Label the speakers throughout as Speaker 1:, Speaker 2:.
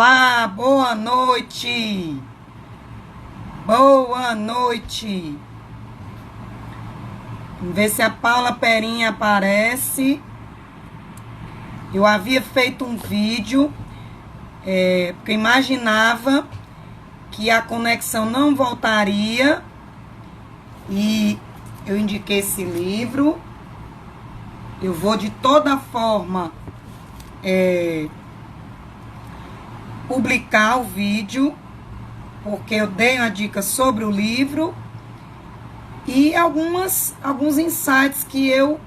Speaker 1: Olá, boa noite. Boa noite. Vamos ver se a Paula Perinha aparece. Eu havia feito um vídeo, porque eu imaginava que a conexão não voltaria e eu indiquei esse livro. Eu vou de toda forma publicar o vídeo, porque eu dei uma dica sobre o livro e alguns insights que eu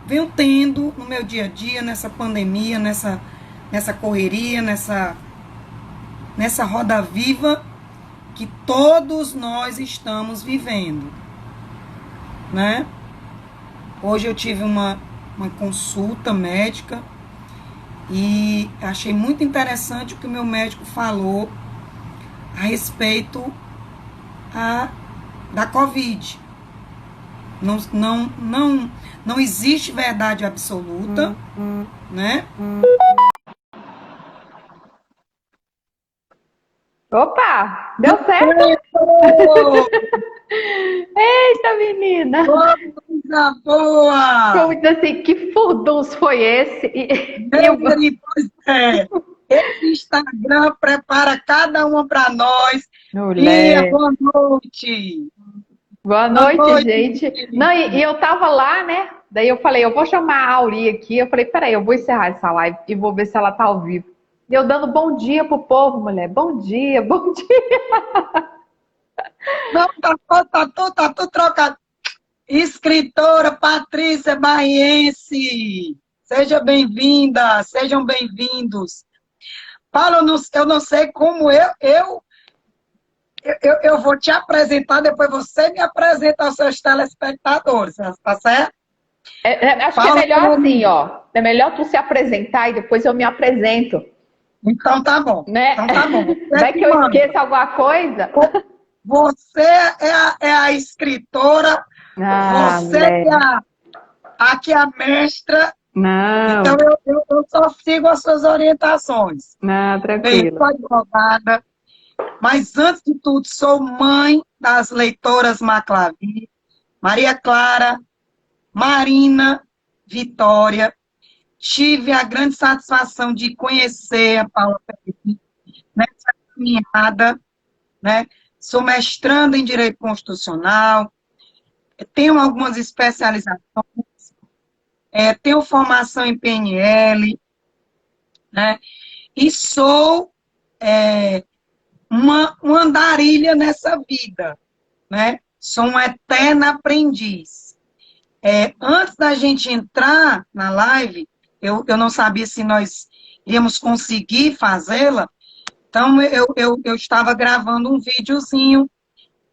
Speaker 1: venho tendo no meu dia a dia, nessa pandemia, nessa correria, nessa roda viva que todos nós estamos vivendo, né? Hoje eu tive uma consulta médica e achei muito interessante o que o meu médico falou a respeito da Covid. Não existe verdade absoluta, né?
Speaker 2: Opa, deu certo? Eita, menina!
Speaker 1: Coisa boa!
Speaker 2: Como assim, que furdunço foi esse?
Speaker 1: Pois é. Esse Instagram prepara cada uma para nós. Bia,
Speaker 2: Mulher.
Speaker 1: boa noite.
Speaker 2: Boa
Speaker 1: Boa
Speaker 2: noite,
Speaker 1: noite,
Speaker 2: gente. Não,
Speaker 1: querida.
Speaker 2: eu tava lá, né? Daí eu falei, eu vou chamar a Auri aqui. Eu falei, peraí, eu vou encerrar essa live e vou ver se ela tá ao vivo. E eu dando bom dia pro povo, mulher. Bom dia, bom dia.
Speaker 1: Não, tá tudo trocado. Escritora Patrícia Baiense. Seja bem-vinda, sejam bem-vindos. Paulo, eu não sei como eu vou te apresentar, depois você me apresenta aos seus telespectadores, tá certo?
Speaker 2: Acho que é
Speaker 1: Paula
Speaker 2: melhor assim,
Speaker 1: Pereira.
Speaker 2: ó. É melhor tu se apresentar e depois eu me apresento,
Speaker 1: Então tá bom.
Speaker 2: né?
Speaker 1: Então tá bom. Você é
Speaker 2: Vai
Speaker 1: que
Speaker 2: que eu
Speaker 1: manda.
Speaker 2: esqueça alguma coisa?
Speaker 1: Você é a escritora,
Speaker 2: Ah,
Speaker 1: você que é
Speaker 2: mulher.
Speaker 1: aqui a mestra, então
Speaker 2: Não,
Speaker 1: eu só sigo as suas orientações.
Speaker 2: não,
Speaker 1: Bem, eu
Speaker 2: tranquilo.
Speaker 1: sou advogada, mas antes de tudo, sou mãe das leitoras Maclavi, Maria Clara, Marina, Vitória. Tive a grande satisfação de conhecer a Paula Pereira nessa caminhada, né? Sou mestranda em Direito Constitucional, tenho algumas especializações, tenho formação em PNL, né? E sou uma andarilha nessa vida, né? Sou uma eterna aprendiz. Antes da gente entrar na live, eu não sabia se nós íamos conseguir fazê-la, então eu estava gravando um videozinho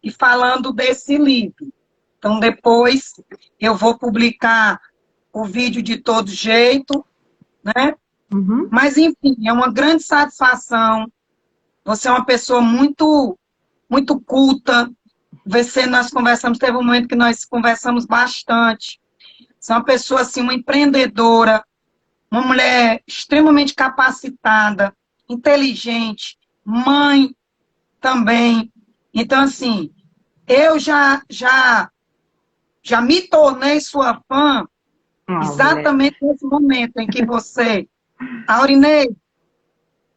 Speaker 1: e falando desse livro. Então, depois eu vou publicar o vídeo de todo jeito, né?
Speaker 2: Uhum.
Speaker 1: Mas, enfim, é uma grande satisfação. Você é uma pessoa muito, muito culta. Você, nós conversamos, teve um momento que nós conversamos bastante. Você é uma pessoa, assim, uma empreendedora, uma mulher extremamente capacitada, inteligente, mãe também. Então, assim, eu já me tornei sua fã
Speaker 2: Ah, mulher.
Speaker 1: exatamente nesse momento em que você, Aurinei,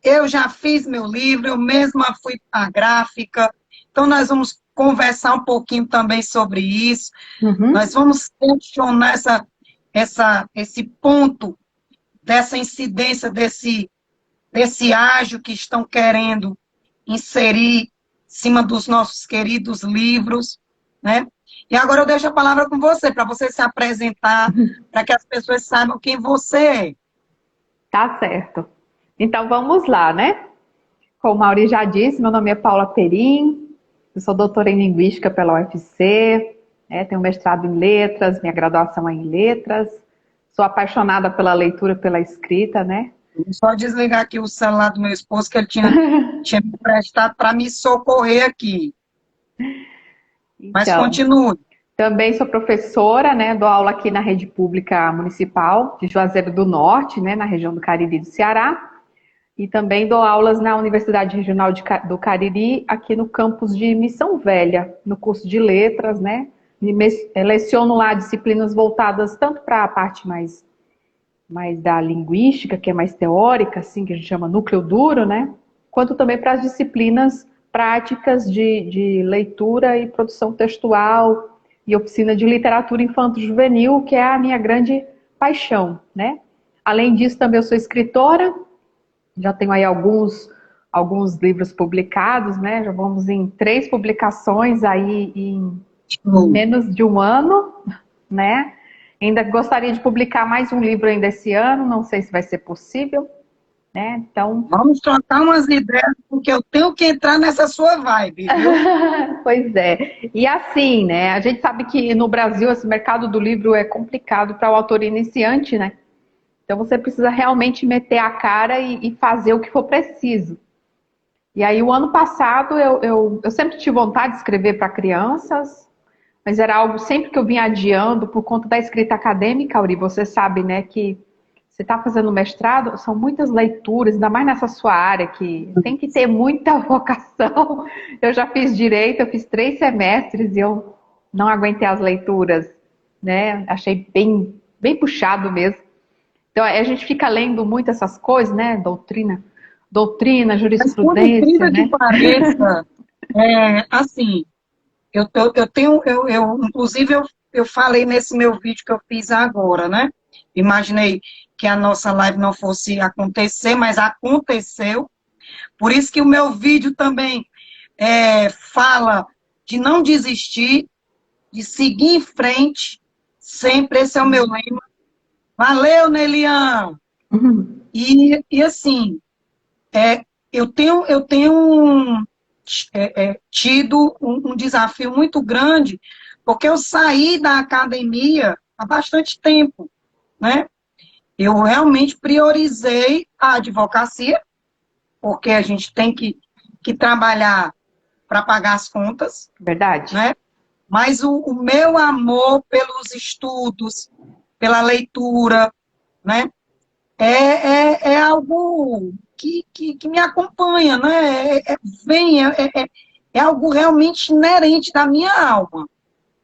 Speaker 1: eu já fiz meu livro, eu mesma fui a gráfica, então nós vamos conversar um pouquinho também sobre isso, nós
Speaker 2: Uhum.
Speaker 1: vamos questionar esse ponto dessa incidência desse ágio que estão querendo inserir em cima dos nossos queridos livros, né? E agora eu deixo a palavra com você, para você se apresentar, para que as pessoas saibam quem você é.
Speaker 2: Tá certo. Então vamos lá, né? Como o Mauri já disse, meu nome é Paula Perim, eu sou doutora em Linguística pela UFC, tenho mestrado em Letras, minha graduação é em Letras, sou apaixonada pela leitura, pela escrita, né?
Speaker 1: Vou só desligar aqui o celular do meu esposo, que ele tinha me emprestado para me socorrer aqui. Mas
Speaker 2: Então,
Speaker 1: continue.
Speaker 2: também sou professora, né? Dou aula aqui na rede pública municipal de Juazeiro do Norte, né? Na região do Cariri do Ceará. e também dou aulas na Universidade Regional do Cariri, aqui no campus de Missão Velha, no curso de letras, né? Leciono lá disciplinas voltadas tanto para a parte mais da linguística, que é mais teórica, assim, que a gente chama núcleo duro, né? Quanto também para as disciplinas práticas de leitura e produção textual e oficina de literatura infanto-juvenil, que é a minha grande paixão, né? Além disso, também eu sou escritora, já tenho aí alguns livros publicados, né? Já vamos em 3 publicações aí em menos de um ano, né? Ainda gostaria de publicar mais um livro ainda esse ano, não sei se vai ser possível, né? Então...
Speaker 1: Vamos trocar umas ideias, porque eu tenho que entrar nessa sua vibe, viu?
Speaker 2: Pois é. E assim, né? A gente sabe que no Brasil esse mercado do livro é complicado para o autor iniciante, né? Então você precisa realmente meter a cara e fazer o que for preciso. E aí o ano passado eu sempre tive vontade de escrever para crianças, mas era algo sempre que eu vinha adiando por conta da escrita acadêmica, Auri. Você sabe, né, que você está fazendo mestrado, são muitas leituras, ainda mais nessa sua área, que tem que ter muita vocação. Eu já fiz direito, eu fiz 3 semestres e eu não aguentei as leituras, né? Achei bem puxado mesmo. Então a gente fica lendo muito essas coisas, né? Doutrina,
Speaker 1: Mas por
Speaker 2: jurisprudência,
Speaker 1: incrível
Speaker 2: né?
Speaker 1: que pareça, assim, inclusive, eu falei nesse meu vídeo que eu fiz agora, né? Imaginei que a nossa live não fosse acontecer, mas aconteceu. Por isso que o meu vídeo também fala de não desistir, de seguir em frente, sempre. Esse é o meu lema. Valeu, Nelian!
Speaker 2: Uhum.
Speaker 1: E assim, eu tenho tido um desafio muito grande, porque eu saí da academia há bastante tempo, né? Eu realmente priorizei a advocacia, porque a gente tem que trabalhar para pagar as contas,
Speaker 2: Verdade.
Speaker 1: né? Mas o meu amor pelos estudos, pela leitura, né? É algo que me acompanha, né? É algo realmente inerente da minha alma.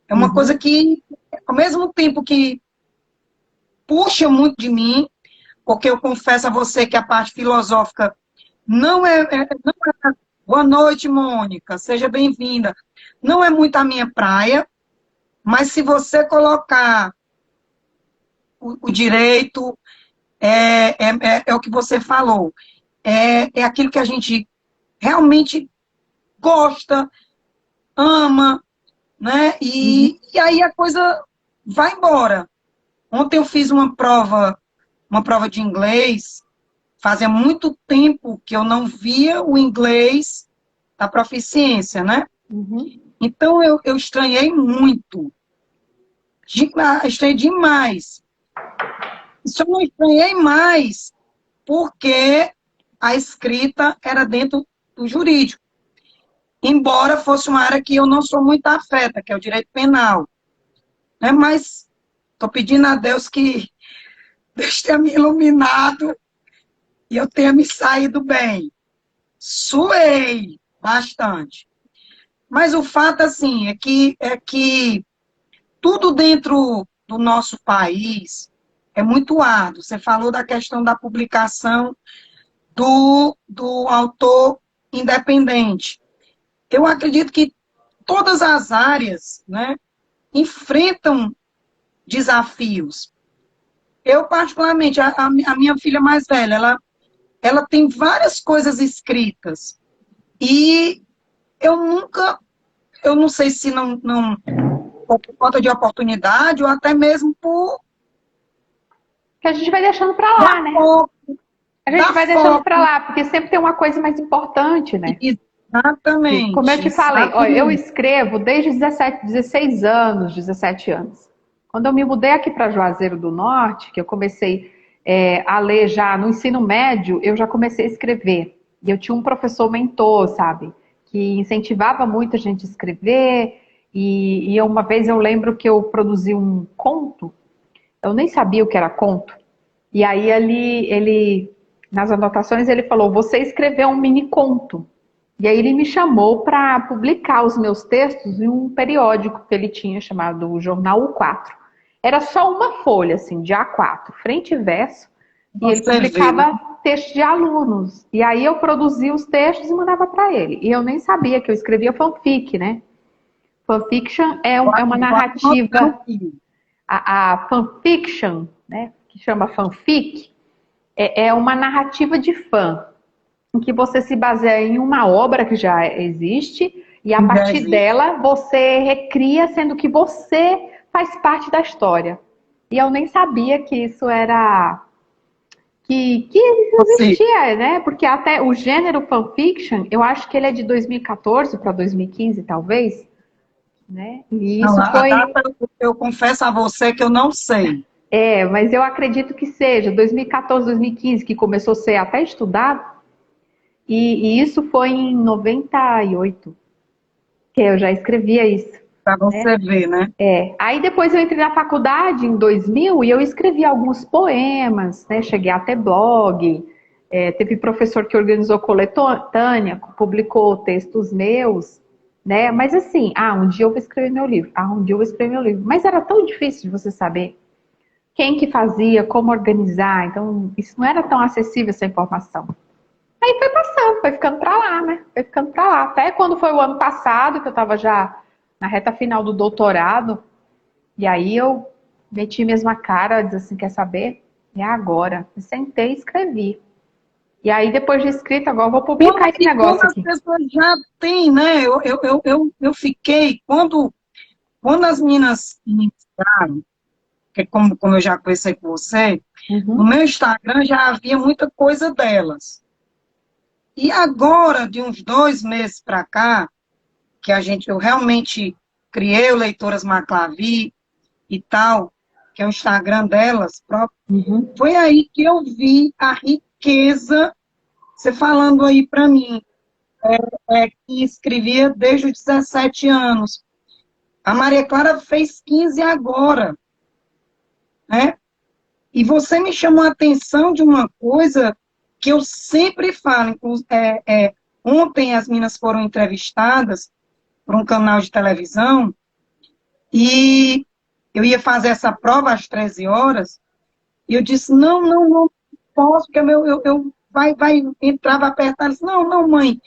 Speaker 1: É uma coisa que, ao mesmo tempo que puxa muito de mim, porque eu confesso a você que a parte filosófica não é. Boa noite, Mônica, seja bem-vinda. Não é muito a minha praia, mas se você colocar o direito, é o que você falou. É aquilo que a gente realmente gosta, ama, né? E aí a coisa vai embora. Ontem eu fiz uma prova de inglês. Fazia muito tempo que eu não via o inglês da proficiência, né?
Speaker 2: Uhum.
Speaker 1: Então eu estranhei muito. Estranhei demais. Só não estranhei mais porque a escrita era dentro do jurídico. Embora fosse uma área que eu não sou muito afeta, que é o direito penal. Né? Mas estou pedindo a Deus que Deus tenha me iluminado e eu tenha me saído bem. Suei bastante. Mas o fato, assim, é que tudo dentro do nosso país é muito árduo. Você falou da questão da publicação do autor independente. Eu acredito que todas as áreas, né, enfrentam desafios. Eu, particularmente, a minha filha mais velha, ela tem várias coisas escritas. E eu não sei se não por falta de oportunidade, ou até mesmo por
Speaker 2: Que a gente vai deixando para lá,
Speaker 1: dar
Speaker 2: né?
Speaker 1: foco,
Speaker 2: A gente
Speaker 1: dar
Speaker 2: vai deixando
Speaker 1: foco.
Speaker 2: para lá, porque sempre tem uma coisa mais importante, né? E como eu
Speaker 1: Exatamente,
Speaker 2: te falei, ó, eu
Speaker 1: exatamente.
Speaker 2: escrevo desde 16 anos, 17 anos. Quando eu me mudei aqui para Juazeiro do Norte, que eu comecei a ler já no ensino médio, eu já comecei a escrever. E eu tinha um professor mentor, sabe? Que incentivava muito a gente a escrever. E uma vez eu lembro que eu produzi um conto, eu nem sabia o que era conto. E aí ele nas anotações ele falou, você escreveu um mini conto. E aí ele me chamou para publicar os meus textos em um periódico que ele tinha chamado Jornal U4. Era só uma folha, assim, de A4, frente e verso, e ele publicava textos de alunos. E aí eu produzia os textos e mandava para ele. E eu nem sabia que eu escrevia fanfic, né? Fanfiction é uma narrativa... A fanfiction, né, que chama fanfic, é uma narrativa de fã, em que você se baseia em uma obra que já existe e a partir dela você recria, sendo que você faz parte da história. E eu nem sabia que isso era... que existia, né? Porque até o gênero fanfiction, eu acho que ele é de 2014 para 2015, talvez, né? E isso
Speaker 1: não,
Speaker 2: foi...
Speaker 1: a data, eu confesso a você que eu não sei.
Speaker 2: Mas eu acredito que seja 2014, 2015, que começou a ser até estudado. E isso foi em 98, que eu já escrevia isso.
Speaker 1: Para você ver, né?
Speaker 2: Aí depois eu entrei na faculdade em 2000 e eu escrevi alguns poemas, né? Cheguei a ter blog. Teve professor que organizou coletânea, publicou textos meus, né? Mas assim, um dia eu vou escrever meu livro. Um dia eu vou escrever meu livro. Mas era tão difícil de você saber quem que fazia, como organizar. Então, isso não era tão acessível, essa informação. Aí foi passando, foi ficando pra lá, né? Foi ficando pra lá. Até quando foi o ano passado, que eu tava já na reta final do doutorado, e aí eu meti mesmo a cara, disse assim, quer saber? É agora. Eu sentei e escrevi. E aí, depois de escrito, agora eu vou publicar esse negócio aqui.
Speaker 1: Quando as pessoas já têm, né? Eu fiquei, quando as meninas iniciaram, que como eu já conversei com você, no meu Instagram já havia muita coisa delas. E agora, de uns 2 meses para cá, que eu realmente criei o Leitoras Maclavi e tal, que é o Instagram delas próprio, foi aí que eu vi a riqueza, você falando aí para mim, que escrevia desde os 17 anos. A Maria Clara fez 15 agora, né? E você me chamou a atenção de uma coisa que eu sempre falo. Ontem as meninas foram entrevistadas por um canal de televisão e eu ia fazer essa prova às 13 horas e eu disse, não posso, porque vai entrar, vai apertar. Ela disse, não, mãe.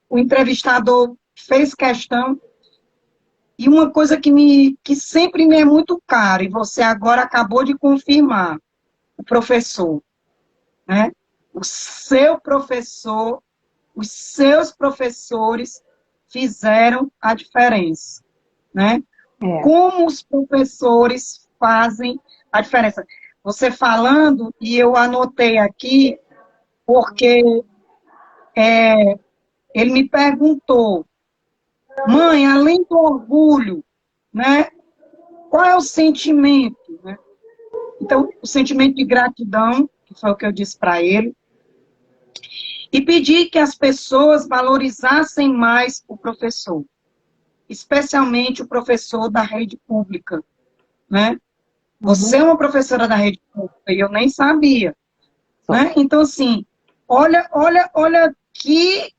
Speaker 1: O entrevistador fez questão. E uma coisa que sempre me é muito cara, e você agora acabou de confirmar, o professor, né? O seu professor, os seus professores fizeram a diferença, né? Como os professores fazem a diferença. Você falando, e eu anotei aqui, porque ele me perguntou, mãe, além do orgulho, né? Qual é o sentimento, né? Então, o sentimento de gratidão, que foi o que eu disse para ele, e pedi que as pessoas valorizassem mais o professor, especialmente o professor da rede pública, né? Você é uma professora da rede pública e eu nem sabia, né? Então, assim, olha que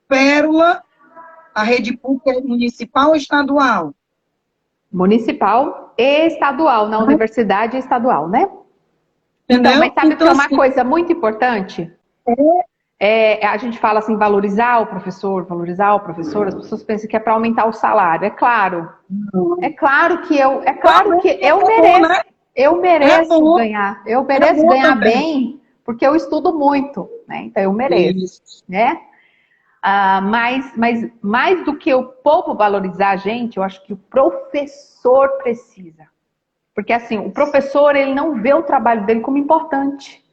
Speaker 1: pérola. A rede pública é municipal ou estadual?
Speaker 2: Municipal e estadual, na universidade estadual, né?
Speaker 1: Entendeu?
Speaker 2: Então, mas sabe
Speaker 1: então,
Speaker 2: que é uma
Speaker 1: assim,
Speaker 2: coisa muito importante? A gente fala assim, valorizar o professor, as pessoas pensam que é para aumentar o salário. É claro que eu mereço,
Speaker 1: né?
Speaker 2: eu mereço
Speaker 1: bom.
Speaker 2: ganhar, eu mereço ganhar
Speaker 1: também.
Speaker 2: bem, porque eu estudo muito, né? Então eu mereço,
Speaker 1: Isso.
Speaker 2: né? Mas mais do que o povo valorizar a gente, eu acho que o professor precisa. Porque assim, o professor, ele não vê o trabalho dele como importante.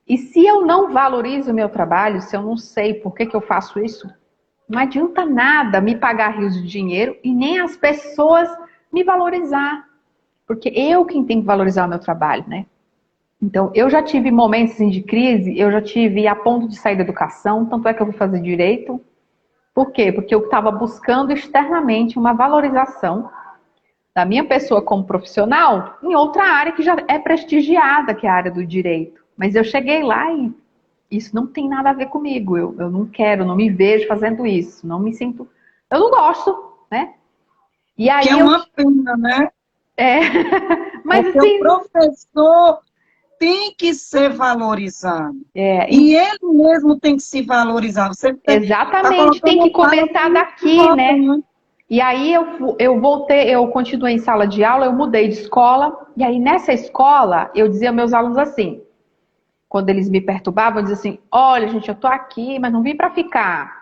Speaker 2: E se eu não valorizo o meu trabalho, se eu não sei por que eu faço isso, não adianta nada me pagar rios de dinheiro e nem as pessoas me valorizar. Porque eu quem tenho que valorizar o meu trabalho, né? Então, eu já tive momentos assim, de crise, eu já tive a ponto de sair da educação, tanto é que eu vou fazer direito. Por quê? Porque eu estava buscando externamente uma valorização da minha pessoa como profissional em outra área que já é prestigiada, que é a área do direito. Mas eu cheguei lá e isso não tem nada a ver comigo, eu não quero, não me vejo fazendo isso, não me sinto, eu não gosto, né? E
Speaker 1: Que é
Speaker 2: aí
Speaker 1: uma pena, né?
Speaker 2: é, mas
Speaker 1: Porque o
Speaker 2: assim,
Speaker 1: professor tem que ser valorizado.
Speaker 2: é,
Speaker 1: E ele mesmo tem que se valorizar. Você está
Speaker 2: exatamente, tem
Speaker 1: colocando
Speaker 2: que
Speaker 1: uma palavra
Speaker 2: começar
Speaker 1: muito
Speaker 2: daqui, né?
Speaker 1: importante.
Speaker 2: E aí eu voltei, eu continuei em sala de aula, eu mudei de escola, e aí nessa escola eu dizia aos meus alunos assim, quando eles me perturbavam, eu dizia assim, olha gente, eu tô aqui, mas não vim para ficar.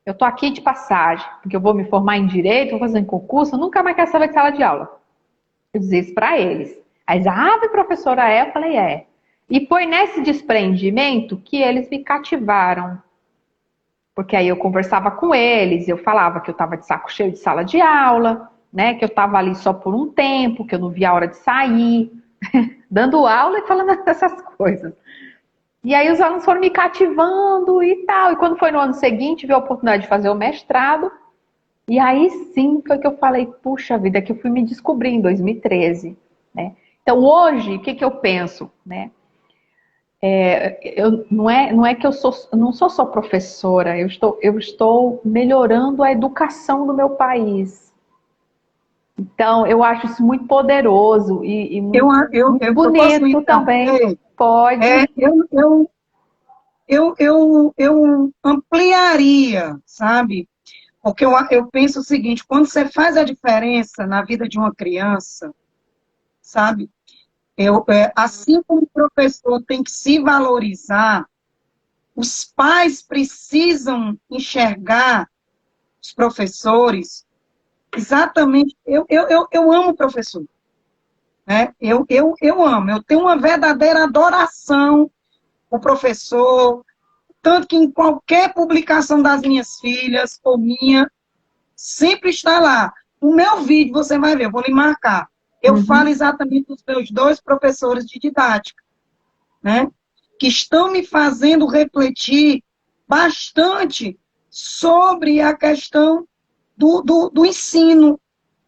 Speaker 2: Eu tô aqui de passagem, porque eu vou me formar em direito, vou fazer um concurso, eu nunca mais quero saber de sala de aula. Eu dizia isso para eles. Aí eles, professora, eu falei, é. E foi nesse desprendimento que eles me cativaram. Porque aí eu conversava com eles, eu falava que eu estava de saco cheio de sala de aula, né? Que eu estava ali só por um tempo, que eu não via a hora de sair, dando aula e falando essas coisas. E aí os alunos foram me cativando e tal. E quando foi no ano seguinte, vi a oportunidade de fazer o mestrado. E aí sim foi que eu falei, puxa vida, que eu fui me descobrir em 2013, né? Então hoje, o que que eu penso, né? Não é que não sou só professora, eu estou melhorando a educação do meu país. Então, eu acho isso muito poderoso e
Speaker 1: Eu,
Speaker 2: muito,
Speaker 1: eu,
Speaker 2: muito
Speaker 1: eu, eu posso
Speaker 2: bonito também.
Speaker 1: interromper? É,
Speaker 2: Pode.
Speaker 1: eu ampliaria, sabe? Porque eu penso o seguinte, quando você faz a diferença na vida de uma criança, sabe? Assim como o professor tem que se valorizar, os pais precisam enxergar os professores exatamente. Eu amo o professor, né? Eu amo, eu tenho uma verdadeira adoração ao professor, tanto que em qualquer publicação das minhas filhas ou minha, sempre está lá. O meu vídeo, você vai ver, eu vou lhe marcar. Eu falo
Speaker 2: Uhum.
Speaker 1: exatamente dos meus dois professores de didática, né? Que estão me fazendo refletir bastante sobre a questão do ensino,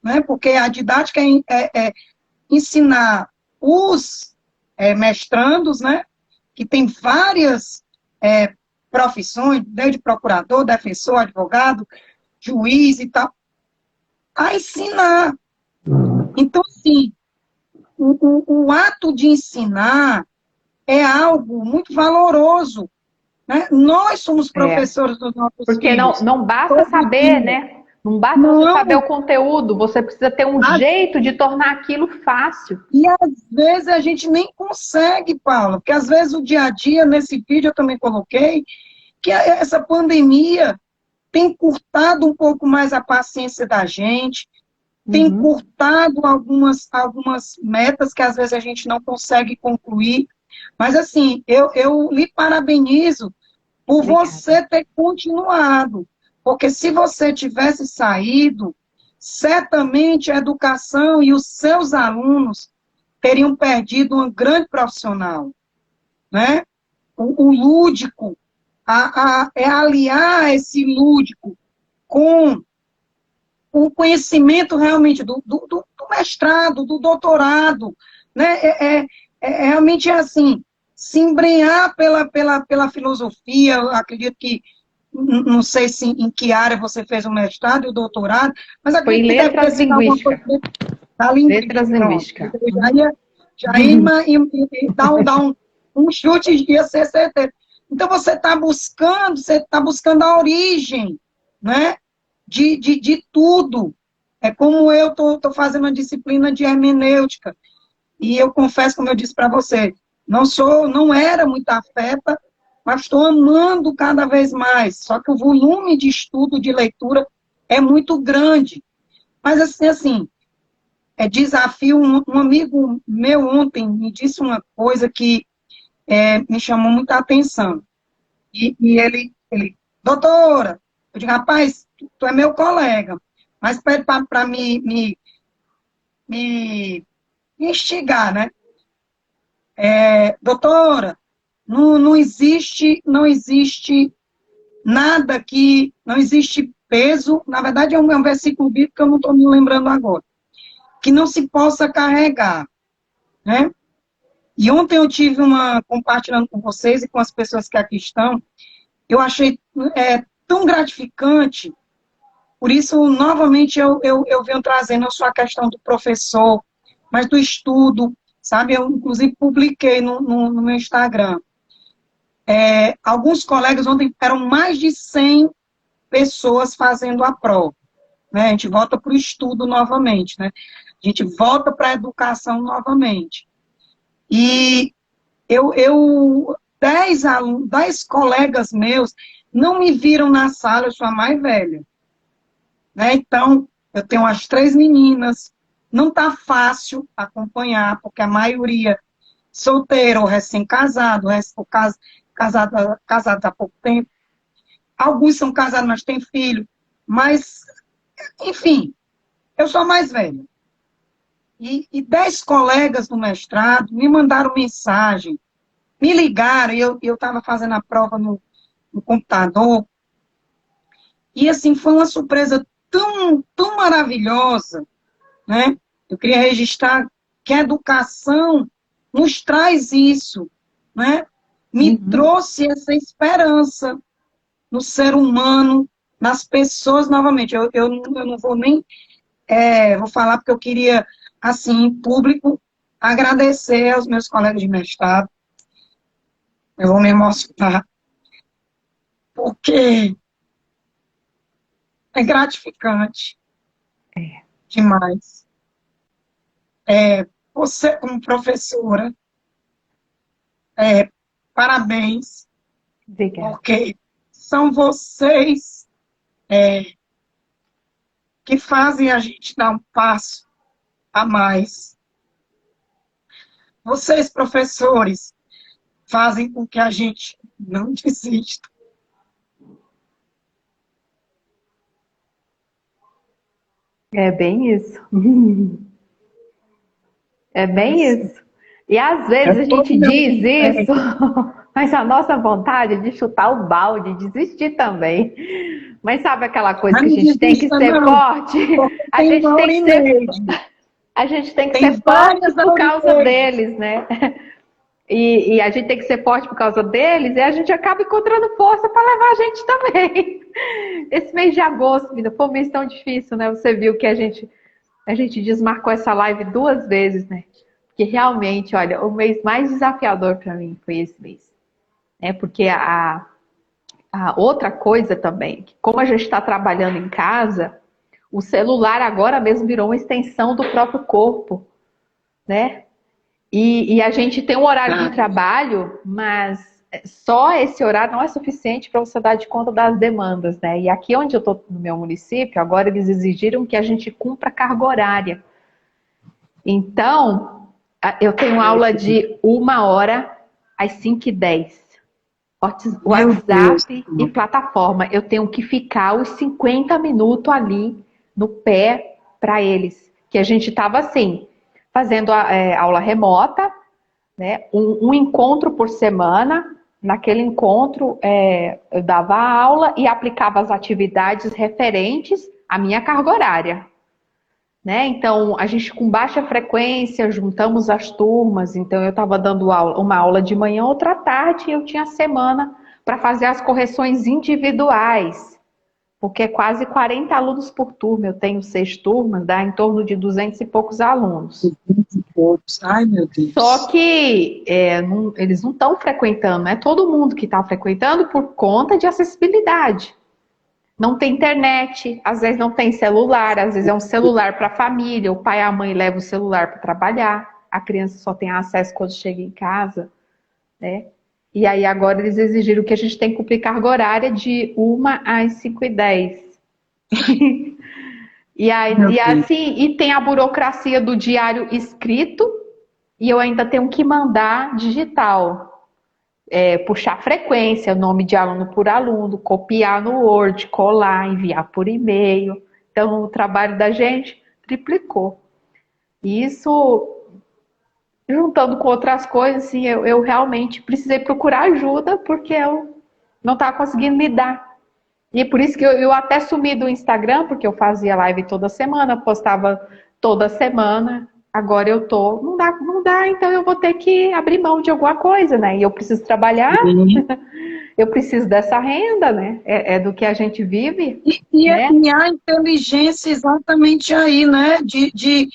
Speaker 1: né? Porque a didática é ensinar os mestrandos, né? Que tem várias profissões, desde procurador, defensor, advogado, juiz e tal, a ensinar. Então, sim, o ato de ensinar é algo muito valoroso, né? Nós somos
Speaker 2: É.
Speaker 1: professores dos nossos
Speaker 2: Porque
Speaker 1: filhos,
Speaker 2: não basta
Speaker 1: todo
Speaker 2: saber,
Speaker 1: dia.
Speaker 2: né? Não basta você saber
Speaker 1: Não,
Speaker 2: o conteúdo, você precisa ter um jeito de tornar aquilo fácil.
Speaker 1: e às vezes a gente nem consegue, Paula, porque às vezes o dia a dia, nesse vídeo eu também coloquei, que essa pandemia tem curtado um pouco mais a paciência da gente, tem
Speaker 2: Uhum.
Speaker 1: curtado algumas metas que às vezes a gente não consegue concluir. Mas, assim, eu lhe parabenizo por
Speaker 2: Obrigada.
Speaker 1: você ter continuado. Porque se você tivesse saído, certamente a educação e os seus alunos teriam perdido uma grande profissional, né? O lúdico, é aliar esse lúdico com o conhecimento realmente do mestrado, do doutorado, né? Realmente é assim, se embrenhar pela filosofia, eu acredito que, não sei se em que área você fez o mestrado e o doutorado, mas
Speaker 2: Foi
Speaker 1: acredito
Speaker 2: em
Speaker 1: que deve ter
Speaker 2: letras
Speaker 1: sido alguma coisa
Speaker 2: linguística.
Speaker 1: da
Speaker 2: Letras
Speaker 1: linguística, pronto.
Speaker 2: linguística.
Speaker 1: Eu
Speaker 2: Uhum.
Speaker 1: já ia dar um chute e ia ser certeza. Então, você está buscando a origem, né? De tudo. É como eu estou fazendo uma disciplina de hermenêutica. E eu confesso, como eu disse para você, não era muito afeta, mas estou amando cada vez mais. Só que o volume de estudo, de leitura, é muito grande. Mas, assim é desafio. Um amigo meu ontem me disse uma coisa que me chamou muita atenção. E ele, doutora, eu digo, rapaz, tu é meu colega, mas pede para me instigar, né? Doutora, não existe nada que, não existe peso, na verdade é um versículo bíblico que eu não estou me lembrando agora, que não se possa carregar, né? E ontem eu tive compartilhando com vocês e com as pessoas que aqui estão, eu achei tão gratificante. Por isso, novamente, eu venho trazendo a sua questão do professor, mas do estudo, sabe? Eu, inclusive, publiquei no meu Instagram. Alguns colegas ontem, eram mais de 100 pessoas fazendo a prova, né? A gente volta para o estudo novamente, né? A gente volta para a educação novamente. E 10 colegas meus não me viram na sala, eu sou a mais velha, né? Então, eu tenho as 3 meninas, não está fácil acompanhar, porque a maioria solteiro ou recém-casado, ou casado há pouco tempo. Alguns são casados, mas têm filho. Mas, enfim, eu sou a mais velha. E 10 colegas do mestrado me mandaram mensagem, me ligaram, e eu estava fazendo a prova no computador. E, assim, foi uma surpresa tão maravilhosa, né? Eu queria registrar que a educação nos traz isso, né? Me trouxe essa esperança no ser humano, nas pessoas, novamente. Eu não vou nem vou falar porque eu queria, assim, em público, agradecer aos meus colegas de mestrado. Eu vou me emocionar, porque é gratificante demais. Você, como professora, parabéns,
Speaker 2: Obrigada.
Speaker 1: porque são vocês que fazem a gente dar um passo a mais. Vocês, professores, fazem com que a gente não desista.
Speaker 2: É bem isso. É bem isso. E às vezes a
Speaker 1: Todo
Speaker 2: gente
Speaker 1: meu
Speaker 2: diz
Speaker 1: feedback.
Speaker 2: isso, mas a nossa vontade é de chutar o balde, desistir também. Mas sabe aquela coisa
Speaker 1: Mas
Speaker 2: que a
Speaker 1: não
Speaker 2: gente tem que
Speaker 1: desista,
Speaker 2: ser
Speaker 1: não,
Speaker 2: forte?
Speaker 1: porque
Speaker 2: A
Speaker 1: tem
Speaker 2: gente tem que ser,
Speaker 1: Maurineide,
Speaker 2: a gente tem que
Speaker 1: tem
Speaker 2: ser forte
Speaker 1: várias
Speaker 2: por causa
Speaker 1: Aurineides.
Speaker 2: deles, né? E a gente tem que ser forte por causa deles, e a gente acaba encontrando força para levar a gente também. Esse mês de agosto, menina, foi um mês tão difícil, né? Você viu que a gente desmarcou essa live 2 vezes, né? Porque realmente, olha, o mês mais desafiador para mim foi esse mês. Né? Porque a outra coisa também, que como a gente está trabalhando em casa, o celular agora mesmo virou uma extensão do próprio corpo, né? E a gente tem um horário de trabalho, mas só esse horário não é suficiente para você dar de conta das demandas, né? E aqui onde eu estou no meu município, agora eles exigiram que a gente cumpra carga horária. Então, eu tenho aula de 1h às 5h10.
Speaker 1: Meu Deus.
Speaker 2: WhatsApp e plataforma. Eu tenho que ficar os 50 minutos ali no pé para eles. Que a gente estava assim, fazendo aula remota, né? Um encontro por semana. Naquele encontro, eu dava a aula e aplicava as atividades referentes à minha carga horária. Né? Então, a gente com baixa frequência, juntamos as turmas, então eu estava dando uma aula de manhã, outra à tarde, e eu tinha semana para fazer as correções individuais, porque é quase 40 alunos por turma, eu tenho 6 turmas, dá em torno de 200 e poucos alunos.
Speaker 1: 200 e poucos. Ai, meu Deus.
Speaker 2: Só que eles não estão frequentando, não é todo mundo que está frequentando por conta de acessibilidade. Não tem internet, às vezes não tem celular, às vezes é um celular para a família, o pai e a mãe levam o celular para trabalhar, a criança só tem acesso quando chega em casa, né? E aí agora eles exigiram que a gente tem que cumprir carga horária de 1h às 5h10. E assim, e tem a burocracia do diário escrito, e eu ainda tenho que mandar digital. Puxar frequência, nome de aluno por aluno, copiar no Word, colar, enviar por e-mail. Então, o trabalho da gente triplicou. E isso, juntando com outras coisas, assim, eu realmente precisei procurar ajuda, porque eu não estava conseguindo lidar. E por isso que eu até sumi do Instagram, porque eu fazia live toda semana, postava toda semana. Agora eu tô, não dá, então eu vou ter que abrir mão de alguma coisa, né? E eu preciso trabalhar,
Speaker 1: Sim.
Speaker 2: eu preciso dessa renda, né? É do que a gente vive, né?
Speaker 1: E a inteligência exatamente aí, né? De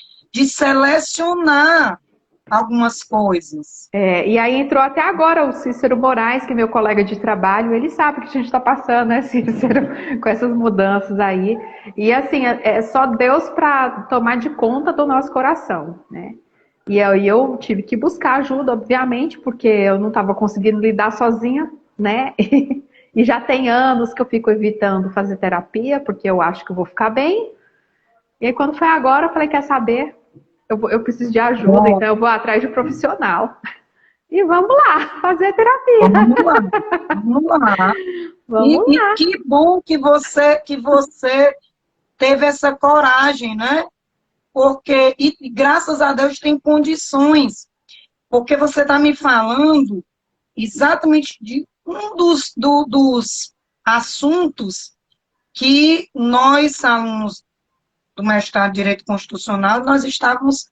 Speaker 1: selecionar algumas coisas.
Speaker 2: E aí entrou até agora o Cícero Moraes, que é meu colega de trabalho, ele sabe o que a gente está passando, né, Cícero, com essas mudanças aí. E assim, é só Deus para tomar de conta do nosso coração, né? E aí eu tive que buscar ajuda, obviamente, porque eu não estava conseguindo lidar sozinha, né? E já tem anos que eu fico evitando fazer terapia, porque eu acho que eu vou ficar bem. E aí quando foi agora, eu falei, quer saber? Eu preciso de ajuda,
Speaker 1: Bom,
Speaker 2: então eu vou atrás de um profissional. E vamos lá, fazer terapia.
Speaker 1: vamos lá, vamos lá.
Speaker 2: Vamos
Speaker 1: E
Speaker 2: lá.
Speaker 1: que bom que você teve essa coragem, né? Porque, e graças a Deus tem condições, porque você está me falando exatamente de um dos assuntos que nós, alunos do mestrado de Direito Constitucional, nós estávamos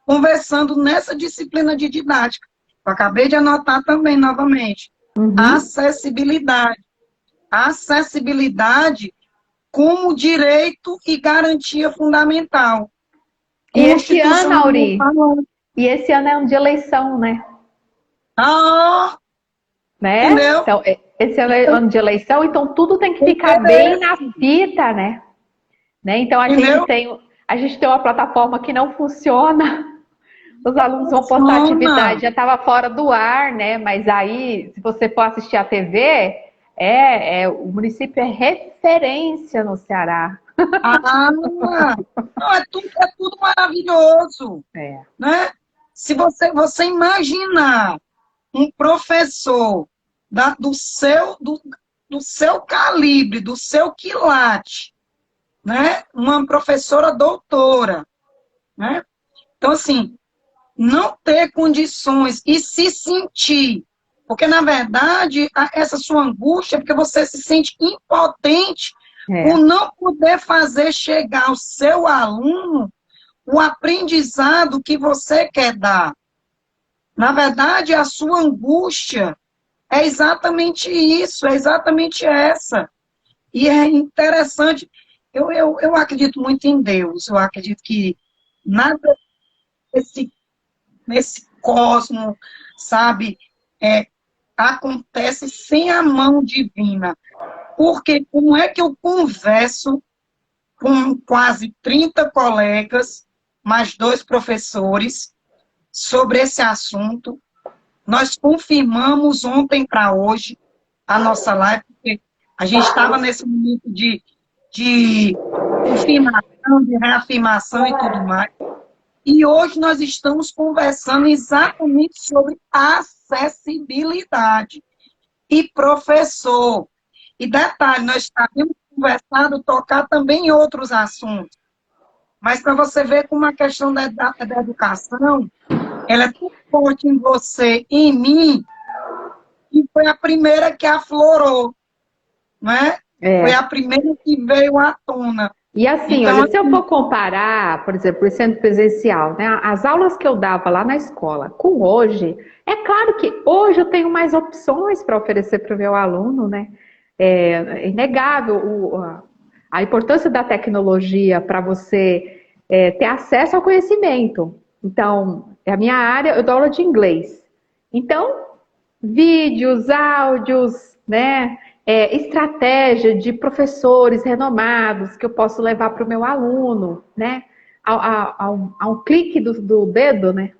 Speaker 1: conversando nessa disciplina de didática. Eu acabei de anotar também, novamente,
Speaker 2: Uhum.
Speaker 1: acessibilidade. Acessibilidade como direito e garantia fundamental,
Speaker 2: E esse ano,
Speaker 1: constitucionalmente
Speaker 2: Auri,
Speaker 1: falando.
Speaker 2: e esse ano é ano de eleição, né?
Speaker 1: Ah,
Speaker 2: Né?
Speaker 1: entendeu?
Speaker 2: Então, esse ano é
Speaker 1: Então,
Speaker 2: ano de eleição, então tudo tem que ficar bem na
Speaker 1: interesse,
Speaker 2: fita, né? Então
Speaker 1: entendeu?
Speaker 2: a gente tem uma plataforma que não funciona. Os alunos vão postar
Speaker 1: Funciona.
Speaker 2: atividade, já estava fora do ar, né? Mas aí, se você for assistir a TV, o município é referência no Ceará.
Speaker 1: Ah, não, é tudo maravilhoso,
Speaker 2: É.
Speaker 1: né? Se você imaginar um professor do seu calibre, do seu quilate, né? Uma professora doutora, né? Então, assim, não ter condições e se sentir, porque, na verdade, essa sua angústia é porque você se sente impotente por
Speaker 2: É.
Speaker 1: não poder fazer chegar ao seu aluno o aprendizado que você quer dar. Na verdade, a sua angústia é exatamente isso, é exatamente essa. E é interessante, eu acredito muito em Deus, eu acredito que nada nesse cosmo, sabe, é, acontece sem a mão divina. Porque como é que eu converso com quase 30 colegas, mais 2 professores, sobre esse assunto? Nós confirmamos ontem para hoje a nossa live, porque a gente estava nesse momento de confirmação, de reafirmação e tudo mais. E hoje nós estamos conversando exatamente sobre acessibilidade. E professor, e detalhe, nós havíamos conversado, tocar também em outros assuntos, mas para você ver como a questão da educação, ela é tão forte em você, em mim, e foi a primeira que aflorou, né? Foi
Speaker 2: É.
Speaker 1: a primeira que veio à tona.
Speaker 2: E assim,
Speaker 1: Então,
Speaker 2: olha, se eu
Speaker 1: assim,
Speaker 2: for comparar, por exemplo, esse ano presencial, né, as aulas que eu dava lá na escola com hoje, é claro que hoje eu tenho mais opções para oferecer para o meu aluno, né? É inegável a importância da tecnologia para você ter acesso ao conhecimento. Então, é a minha área, eu dou aula de inglês. Então, vídeos, áudios, né? Estratégia de professores renomados que eu posso levar para o meu aluno, né? Ao clique do dedo, né?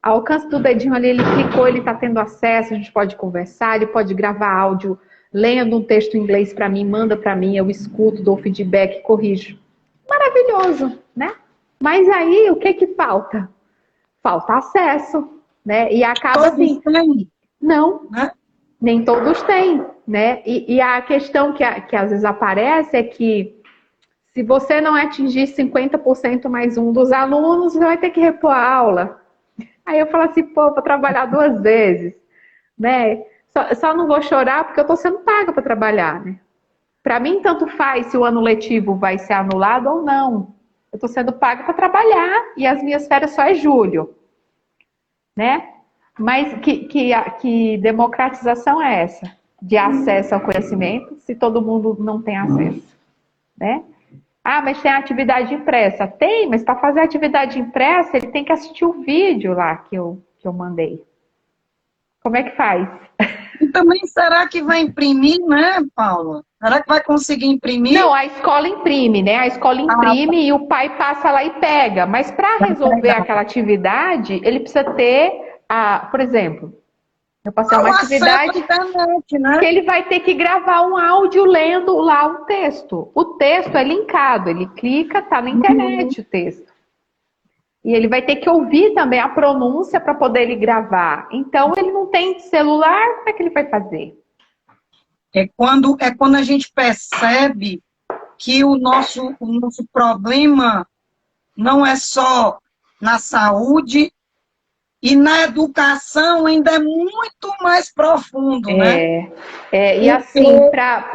Speaker 2: Ao alcance do dedinho ali, ele clicou, ele está tendo acesso, a gente pode conversar, ele pode gravar áudio, lendo um texto em inglês para mim, manda para mim, eu escuto, dou feedback, corrijo. Maravilhoso, né? Mas aí, o que que falta? Falta acesso, né? E acaba
Speaker 1: todos
Speaker 2: assim,
Speaker 1: têm,
Speaker 2: não,
Speaker 1: né?
Speaker 2: nem todos têm, né? E a questão que às vezes aparece é que se você não atingir 50% mais um dos alunos, você vai ter que repor a aula. Aí eu falo assim, pô, vou trabalhar 2 vezes, né? Só não vou chorar porque eu estou sendo paga para trabalhar, né? Para mim, tanto faz se o ano letivo vai ser anulado ou não. Eu estou sendo paga para trabalhar e as minhas férias só é julho, né? Mas que democratização é essa? De acesso ao conhecimento, se todo mundo não tem acesso, né? Ah, mas tem atividade impressa. Tem, mas para fazer atividade impressa, ele tem que assistir o vídeo lá que eu mandei. Como é que faz?
Speaker 1: E também, será que vai imprimir, né, Paula? Será que vai conseguir imprimir?
Speaker 2: Não, a escola imprime, né? A escola imprime e o pai passa lá e pega. Mas para resolver aquela atividade, ele precisa ter, por exemplo, eu passei uma
Speaker 1: O acesso à
Speaker 2: atividade
Speaker 1: internet, né?
Speaker 2: que ele vai ter que gravar um áudio lendo lá o texto. O texto é linkado, ele clica, tá na internet o texto. E ele vai ter que ouvir também a pronúncia para poder ele gravar. Então, ele não tem celular, como é que ele vai fazer?
Speaker 1: É quando a gente percebe que o nosso problema não é só na saúde, e na educação ainda é muito mais profundo, né?
Speaker 2: E assim, para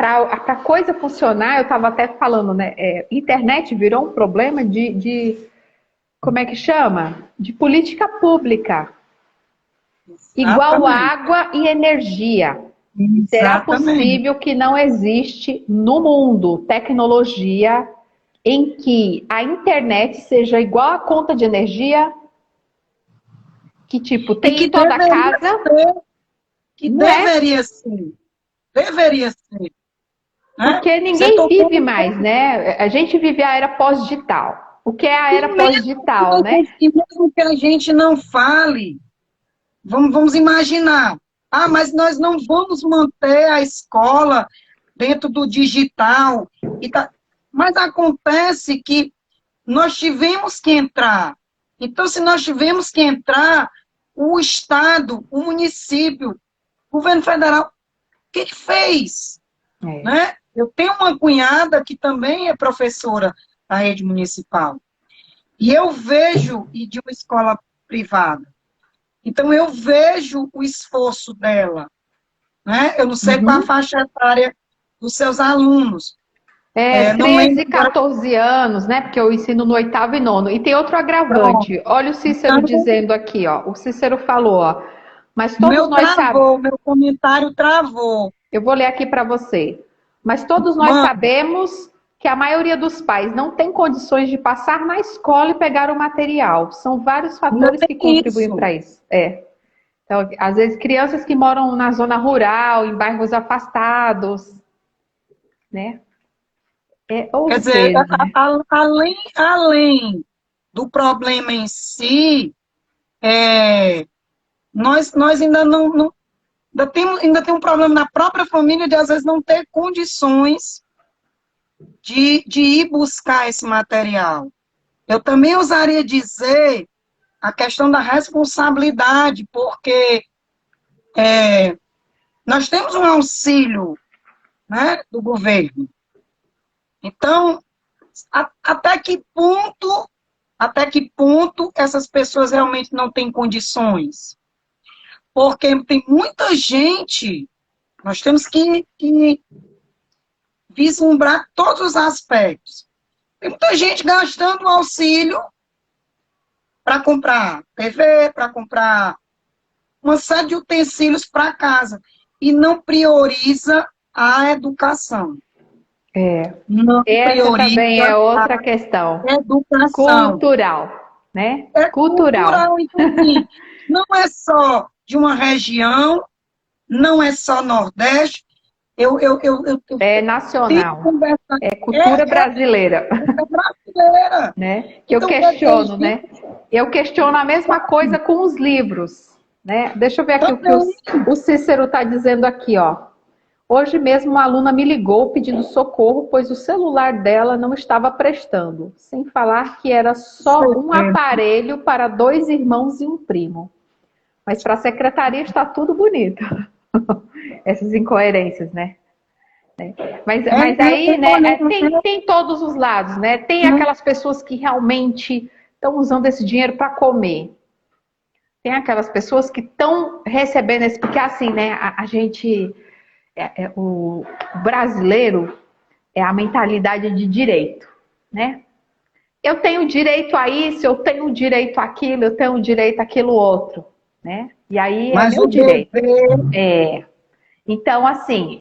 Speaker 2: a coisa funcionar, eu estava até falando, né? Internet virou um problema como é que chama? De política pública. Igual água e energia. Será possível que não existe no mundo tecnologia em que a internet seja igual a conta de energia? Que tipo, tem em toda a casa?
Speaker 1: Deveria ser. Deveria ser.
Speaker 2: Porque ninguém vive mais, né? A gente vive a era pós-digital. O que é a era pós-digital, né?
Speaker 1: E mesmo que a gente não fale, vamos imaginar. Ah, mas nós não vamos manter a escola dentro do digital. Mas acontece que nós tivemos que entrar. Então, se nós tivemos que entrar, o Estado, o município, o governo federal, o que ele fez? Né? Eu tenho uma cunhada que também é professora da rede municipal. E eu vejo, e de uma escola privada. Então, eu vejo o esforço dela. Né? Eu não sei qual a faixa etária dos seus alunos.
Speaker 2: 13, 14 anos, né? Porque eu ensino no 8º e 9º. E tem outro agravante. Pronto. Olha o Cícero dizendo aqui, ó. O Cícero falou, ó. Mas todos nós sabemos.
Speaker 1: Meu comentário travou.
Speaker 2: Eu vou ler aqui para você. Mas todos nós sabemos que a maioria dos pais não tem condições de passar na escola e pegar o material. São vários fatores que contribuem para isso. Então, às vezes, crianças que moram na zona rural, em bairros afastados, né?
Speaker 1: Quer dizer, além do problema em si, nós ainda ainda tem um problema na própria família de, às vezes, não ter condições de ir buscar esse material. Eu também ousaria dizer a questão da responsabilidade, porque nós temos um auxílio, né, do governo. Então, até que ponto essas pessoas realmente não têm condições? Porque tem muita gente, nós temos que vislumbrar todos os aspectos. Tem muita gente gastando o auxílio para comprar TV, para comprar uma série de utensílios para casa, e não prioriza a educação.
Speaker 2: Essa também é outra questão.
Speaker 1: Educação.
Speaker 2: Cultural, né?
Speaker 1: Cultural. Então, assim, não é só de uma região, não é só Nordeste.
Speaker 2: É nacional. É cultura brasileira.
Speaker 1: É brasileira.
Speaker 2: Né? Que então, eu questiono, né? Eu questiono a mesma coisa com os livros. Né? Deixa eu ver aqui o que o Cícero está dizendo aqui, ó. Hoje mesmo uma aluna me ligou pedindo socorro, pois o celular dela não estava prestando. Sem falar que era só um aparelho para 2 irmãos e um primo. Mas para a secretaria está tudo bonito. Essas incoerências, né? Mas aí, né, tem todos os lados, né? Tem aquelas pessoas que realmente estão usando esse dinheiro para comer. Tem aquelas pessoas que estão recebendo esse... Porque assim, né, a gente... o brasileiro é a mentalidade de direito, né? eu tenho direito a isso, eu tenho direito àquilo, eu tenho direito àquilo outro, né? E aí é
Speaker 1: Mas
Speaker 2: meu
Speaker 1: o
Speaker 2: direito.
Speaker 1: dever,
Speaker 2: É. Então, assim,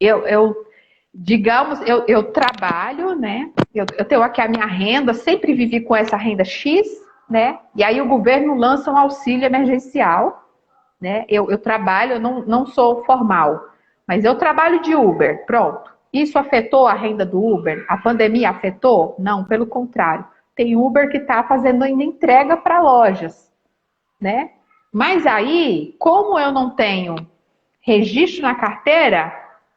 Speaker 2: digamos, eu trabalho, né? Eu tenho aqui a minha renda, sempre vivi com essa renda X, né? E aí o governo lança um auxílio emergencial, né? Eu trabalho, eu não sou formal, mas eu trabalho de Uber, pronto. Isso afetou a renda do Uber? A pandemia afetou? Não, pelo contrário. Tem Uber que está fazendo ainda entrega para lojas, né? Mas aí, como eu não tenho registro na carteira,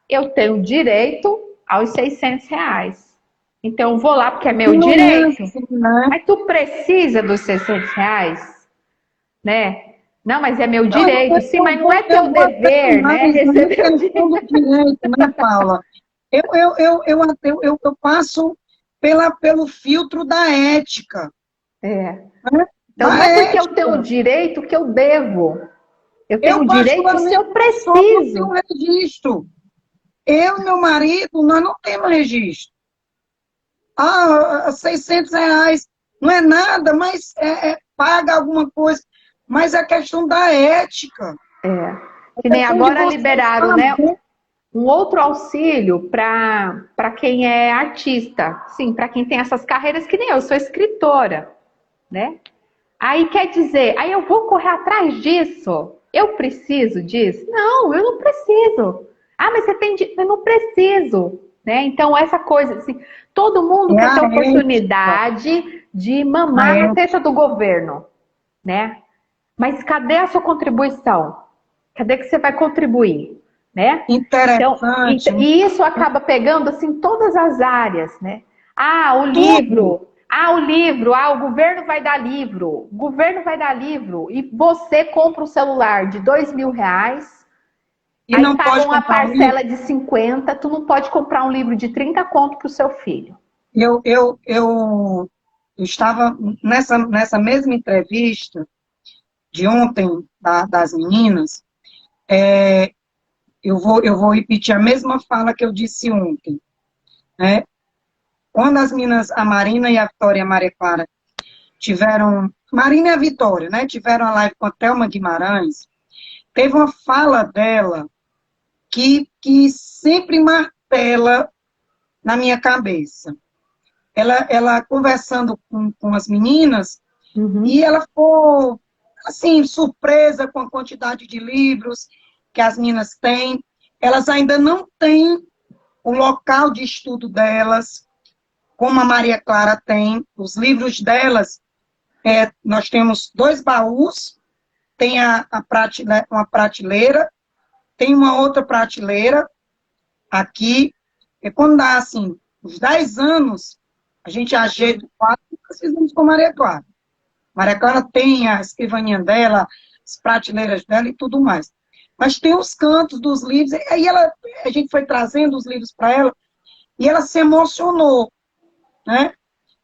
Speaker 2: eu tenho direito aos R$ 600. Então, eu vou lá porque é meu
Speaker 1: não é
Speaker 2: direito.
Speaker 1: assim, né?
Speaker 2: Mas tu precisa dos R$ 600, né? Não, mas é meu
Speaker 1: Não,
Speaker 2: direito. Sim, mas não é
Speaker 1: eu
Speaker 2: teu
Speaker 1: vou até
Speaker 2: dever, né?
Speaker 1: mais na
Speaker 2: Receber o
Speaker 1: questão do
Speaker 2: direito.
Speaker 1: direito, né, Paula? Eu passo pelo filtro da ética,
Speaker 2: É.
Speaker 1: né?
Speaker 2: Então, não
Speaker 1: Da
Speaker 2: é porque eu tenho
Speaker 1: ética.
Speaker 2: direito que eu devo. Eu tenho
Speaker 1: Eu,
Speaker 2: direito se
Speaker 1: particularmente,
Speaker 2: eu
Speaker 1: só não tenho
Speaker 2: preciso.
Speaker 1: registro. Eu e meu marido, nós não temos registro. Ah, R$ 600 não é nada, mas paga alguma coisa. Mas é questão da ética.
Speaker 2: É.
Speaker 1: É
Speaker 2: Que nem
Speaker 1: questão de
Speaker 2: agora
Speaker 1: você
Speaker 2: liberaram, né?
Speaker 1: saber.
Speaker 2: Um outro auxílio para quem é artista. Sim, para quem tem essas carreiras que nem eu sou escritora, né? Aí quer dizer, aí eu vou correr atrás disso? Eu preciso disso? Não, eu não preciso. Ah, mas você tem eu não preciso, né? Então essa coisa assim, todo mundo
Speaker 1: É
Speaker 2: quer
Speaker 1: a
Speaker 2: ter
Speaker 1: ética.
Speaker 2: oportunidade de
Speaker 1: A
Speaker 2: mamar na
Speaker 1: ética.
Speaker 2: teta do governo, né? Mas cadê a sua contribuição? Cadê que você vai contribuir, né? Então,
Speaker 1: Interessante.
Speaker 2: e isso acaba pegando assim todas as áreas, né?
Speaker 1: Tudo.
Speaker 2: O livro, o governo vai dar livro, o governo vai dar livro, e você compra um celular de R$ 2.000,
Speaker 1: E
Speaker 2: aí
Speaker 1: não
Speaker 2: paga
Speaker 1: pode
Speaker 2: uma
Speaker 1: comprar um livro.
Speaker 2: parcela de 50, tu não pode comprar um livro de 30 conto pro seu filho.
Speaker 1: Eu estava nessa mesma entrevista de ontem das meninas. Eu vou repetir a mesma fala que eu disse ontem, né? Quando as meninas, a Marina e a Vitória e a Maria Clara, Marina e a Vitória, né? Tiveram a live com a Thelma Guimarães, teve uma fala dela que sempre martela na minha cabeça. Ela conversando com as meninas, e
Speaker 2: Uhum.
Speaker 1: ela ficou, assim, surpresa com a quantidade de livros que as meninas têm. Elas ainda não têm o local de estudo delas, como a Maria Clara tem. Os livros delas, nós temos 2 baús, tem uma prateleira, tem uma outra prateleira aqui. E quando dá, assim, uns 10 anos, a gente ajeita o quadro e nós fizemos com a Maria Clara. Maria Clara tem a escrivaninha dela, as prateleiras dela e tudo mais. Mas tem os cantos dos livros, e aí a gente foi trazendo os livros para ela, e ela se emocionou, né?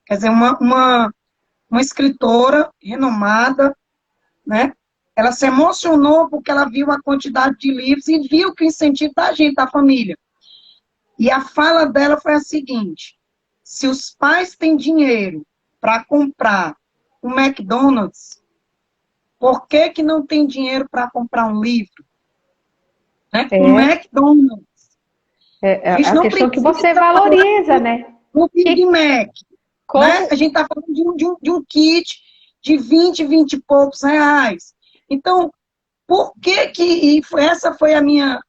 Speaker 1: Quer dizer, uma escritora renomada, né? Ela se emocionou porque ela viu a quantidade de livros e viu que o incentivo da gente, da família. E a fala dela foi a seguinte: se os pais têm dinheiro para comprar um McDonald's, por que que não tem dinheiro para comprar um livro? Né? Um
Speaker 2: É,
Speaker 1: McDonald's.
Speaker 2: é
Speaker 1: A
Speaker 2: é
Speaker 1: gente
Speaker 2: a
Speaker 1: não
Speaker 2: questão que
Speaker 1: precisa
Speaker 2: você
Speaker 1: falar
Speaker 2: valoriza, né?
Speaker 1: do Big
Speaker 2: Que,
Speaker 1: Mac. Né? A
Speaker 2: como,
Speaker 1: gente está falando de um kit de 20 e poucos reais. Então, por que que, essa foi a minha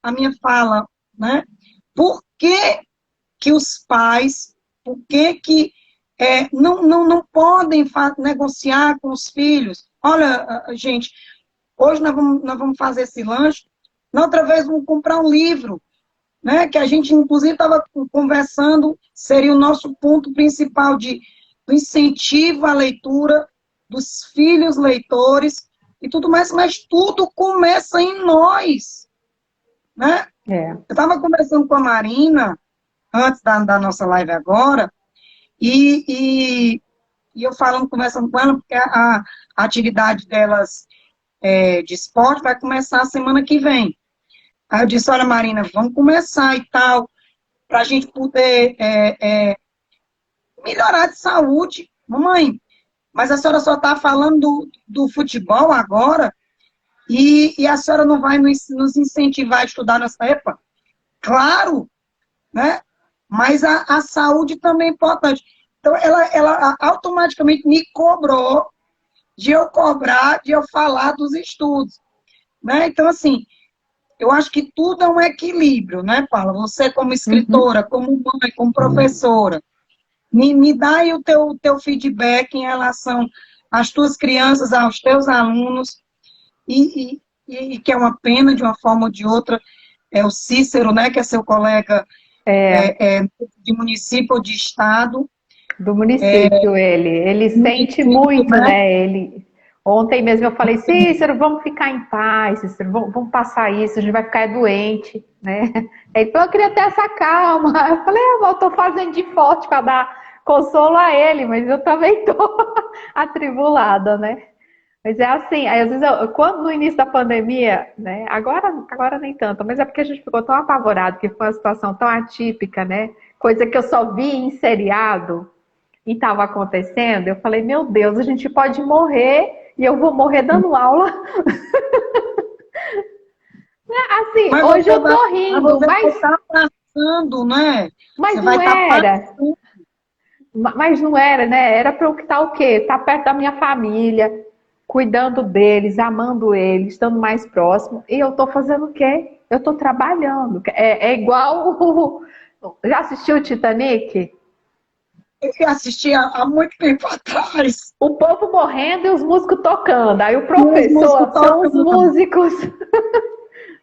Speaker 1: fala, né? Por que que os pais, por que não podem negociar com os filhos? Olha, gente, hoje nós vamos fazer esse lanche, na outra vez vamos comprar um livro, né? Que a gente, inclusive, estava conversando, seria o nosso ponto principal do incentivo à leitura dos filhos leitores e tudo mais, mas tudo começa em nós, né?
Speaker 2: é,
Speaker 1: Eu estava conversando com a Marina, antes da nossa live agora, e eu conversando com ela, porque a atividade delas de esporte vai começar a semana que vem. Aí eu disse, olha, Marina, vamos começar e tal, para a gente poder melhorar de saúde, mamãe, mas a senhora só está falando do futebol agora e a senhora não vai nos incentivar a estudar nessa época? Claro, né? Mas a saúde também é importante. Então, ela automaticamente me cobrou de eu cobrar, de eu falar dos estudos, né? Então, assim, eu acho que tudo é um equilíbrio, né, Paula? Você como escritora, como mãe, como professora, me dá aí o teu feedback em relação às tuas crianças, aos teus alunos, e que é uma pena, de uma forma ou de outra, é o Cícero, né, que é seu colega de município ou de estado.
Speaker 2: Do município, ele sente
Speaker 1: Município,
Speaker 2: muito,
Speaker 1: né?
Speaker 2: né? Ontem mesmo eu falei, Cícero, vamos ficar em paz, Cícero, vamos passar isso, a gente vai ficar doente, né? Ele falou, eu queria ter essa calma. Eu falei, eu tô fazendo de forte para dar consolo a ele, mas eu também tô atribulada, né? Mas é assim, aí, às vezes, quando no início da pandemia, né? Agora nem tanto, mas é porque a gente ficou tão apavorado, que foi uma situação tão atípica, né? Coisa que eu só vi em seriado e estava acontecendo, eu falei, meu Deus, a gente pode morrer e eu vou morrer dando aula. Assim,
Speaker 1: Mas
Speaker 2: hoje eu tô
Speaker 1: mas
Speaker 2: rindo,
Speaker 1: você vai estar passando, né?
Speaker 2: mas
Speaker 1: Você vai
Speaker 2: não
Speaker 1: estar
Speaker 2: era.
Speaker 1: passando.
Speaker 2: Mas não era, né? Era para eu estar o quê? Estar perto da minha família, cuidando deles, amando eles, estando mais próximo. E eu tô fazendo o quê? Eu tô trabalhando. É igual Já assistiu o Titanic?
Speaker 1: Eu assisti há muito tempo atrás.
Speaker 2: O povo morrendo e os músicos tocando. Aí o
Speaker 1: E os músicos
Speaker 2: professor são os
Speaker 1: tocando.
Speaker 2: músicos,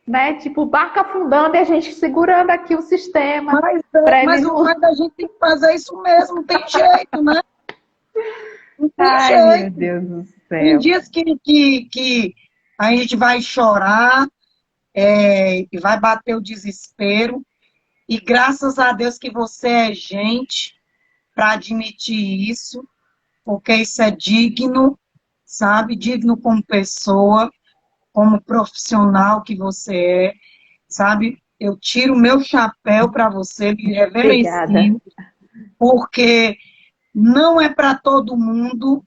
Speaker 2: né? Tipo, o barco afundando e a gente segurando aqui o sistema
Speaker 1: Mas,
Speaker 2: para ele não.
Speaker 1: mas a gente tem que fazer isso mesmo, não tem jeito, né? Não tem
Speaker 2: Ai, meu
Speaker 1: jeito.
Speaker 2: Deus do
Speaker 1: Tem
Speaker 2: céu.
Speaker 1: dias que a gente vai chorar, e vai bater o desespero, e graças a Deus que você é gente para admitir isso, porque isso é digno, sabe? Digno como pessoa, como profissional que você é, sabe? Eu tiro o meu chapéu para você, lhe
Speaker 2: Obrigada.
Speaker 1: reverencio, porque não é para todo mundo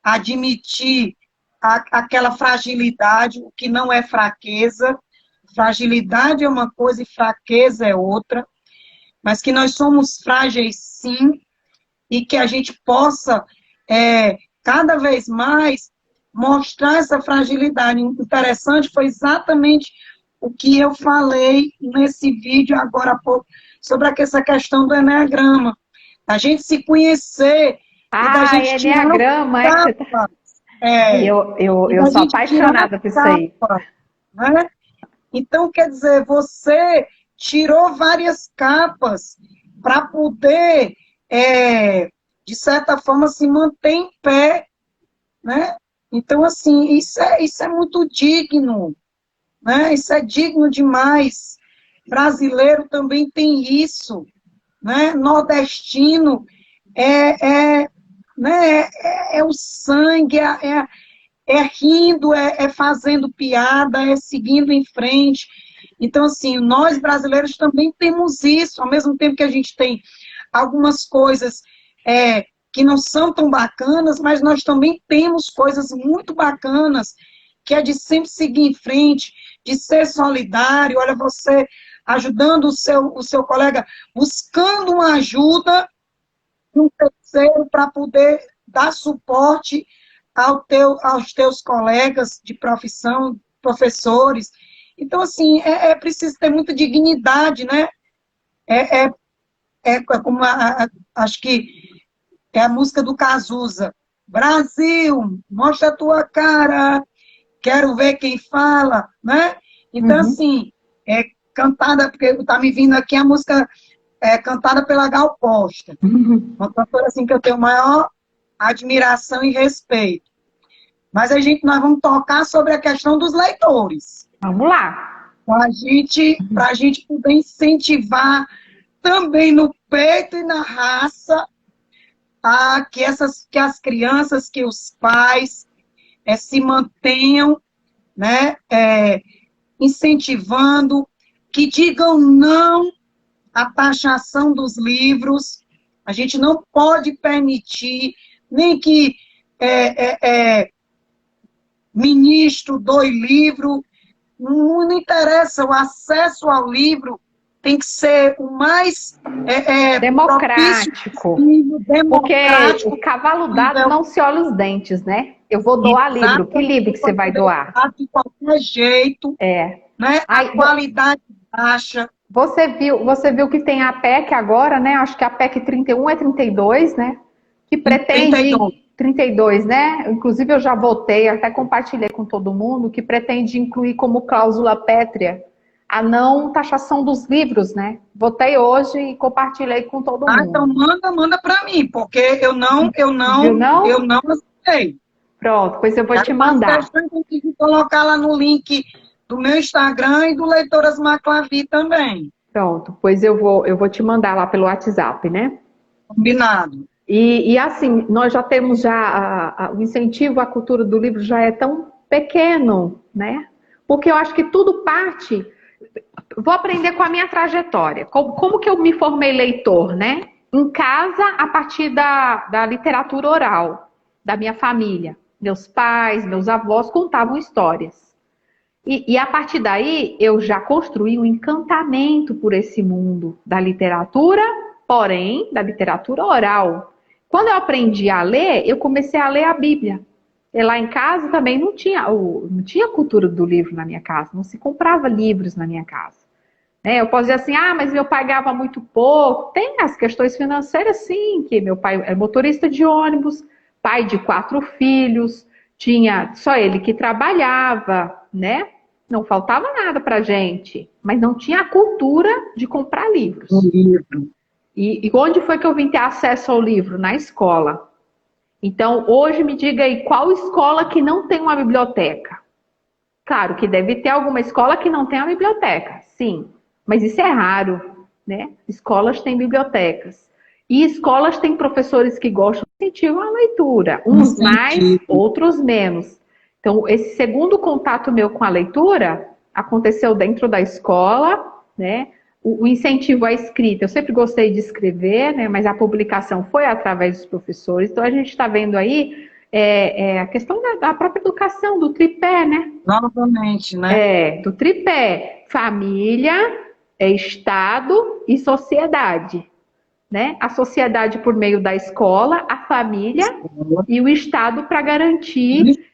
Speaker 1: admitir aquela fragilidade, o que não é fraqueza. Fragilidade é uma coisa e fraqueza é outra, mas que nós somos frágeis sim, e que a gente possa, cada vez mais, mostrar essa fragilidade. Interessante foi exatamente o que eu falei nesse vídeo agora há pouco, sobre essa questão do eneagrama. A gente se conhecer e da
Speaker 2: Ah,
Speaker 1: gente tirar as
Speaker 2: Enneagrama, é que você tá.
Speaker 1: capas,
Speaker 2: Eu
Speaker 1: da
Speaker 2: sou
Speaker 1: gente tirar as
Speaker 2: apaixonada por isso aí.
Speaker 1: capas, né? Então, quer dizer, você tirou várias capas para poder, de certa forma, se manter em pé, né? Então, assim, isso é muito digno, né? Isso é digno demais. Brasileiro também tem isso, né? Nordestino é, né? É o sangue, é rindo, é fazendo piada, é seguindo em frente. Então, assim, nós brasileiros também temos isso, ao mesmo tempo que a gente tem algumas coisas que não são tão bacanas, mas nós também temos coisas muito bacanas, que é de sempre seguir em frente, de ser solidário. Olha, você ajudando o seu colega, buscando uma ajuda de um terceiro para poder dar suporte aos teus colegas de profissão, professores. Então, assim, é preciso ter muita dignidade, né? É, é, como acho que é a música do Cazuza. Brasil, mostra a tua cara, quero ver quem fala, né? Então,
Speaker 2: Uhum.
Speaker 1: assim, cantada, porque está me vindo aqui a música cantada pela Gal Costa, uma cantora assim que eu tenho maior admiração e respeito. Mas nós vamos tocar sobre a questão dos leitores,
Speaker 2: Vamos lá.
Speaker 1: para a gente poder incentivar também no peito e na raça que as crianças, que os pais se mantenham, né, incentivando, que digam não à taxação dos livros. A gente não pode permitir nem que ministro doe livro, não interessa, o acesso ao livro tem que ser o mais
Speaker 2: democrático.
Speaker 1: possível,
Speaker 2: Porque o cavalo dado não se olha os dentes, né? Eu vou doar livro. Que livro que você vai doar?
Speaker 1: De qualquer jeito, né? A qualidade baixa.
Speaker 2: Você viu que tem a PEC agora, né? Acho que a PEC 31 é 32, né? Que pretende 32, né? Inclusive eu já votei, até compartilhei com todo mundo, que pretende incluir como cláusula pétrea a não taxação dos livros, né? Votei hoje e compartilhei com todo mundo.
Speaker 1: Então manda para mim, porque eu não aceitei.
Speaker 2: Pronto, pois eu vou te mandar.
Speaker 1: Eu consegui colocar lá no link do meu Instagram e do Leitoras Maclavi também.
Speaker 2: Pronto, pois eu vou te mandar lá pelo WhatsApp, né?
Speaker 1: Combinado.
Speaker 2: E assim, nós já temos o incentivo à cultura do livro já é tão pequeno, né? Porque eu acho que tudo parte. Vou aprender com a minha trajetória. Como que eu me formei leitor, né? Em casa, a partir da literatura oral da minha família. Meus pais, meus avós contavam histórias. E a partir daí, eu já construí um encantamento por esse mundo da literatura, porém, da literatura oral. Quando eu aprendi a ler, eu comecei a ler a Bíblia. E lá em casa também não tinha cultura do livro na minha casa, não se comprava livros na minha casa. Eu posso dizer assim, mas meu pai ganhava muito pouco. Tem as questões financeiras, sim, que meu pai é motorista de ônibus, pai de 4 filhos, tinha só ele que trabalhava, né? Não faltava nada pra gente, mas não tinha a cultura de comprar livros. E onde foi que eu vim ter acesso ao livro? Na escola. Então, hoje me diga aí, qual escola que não tem uma biblioteca? Claro que deve ter alguma escola que não tem uma biblioteca, sim. Mas isso é raro, né? Escolas têm bibliotecas. E escolas têm professores que gostam de incentivar a leitura. Uns mais, outros menos. Então, esse segundo contato meu com a leitura aconteceu dentro da escola, né? O incentivo à escrita, eu sempre gostei de escrever, né? Mas a publicação foi através dos professores. Então, a gente está vendo aí a questão da própria educação, do tripé, né?
Speaker 1: Novamente, né?
Speaker 2: Do tripé. Família, Estado e sociedade. Né? A sociedade por meio da escola, a família e o Estado para garantir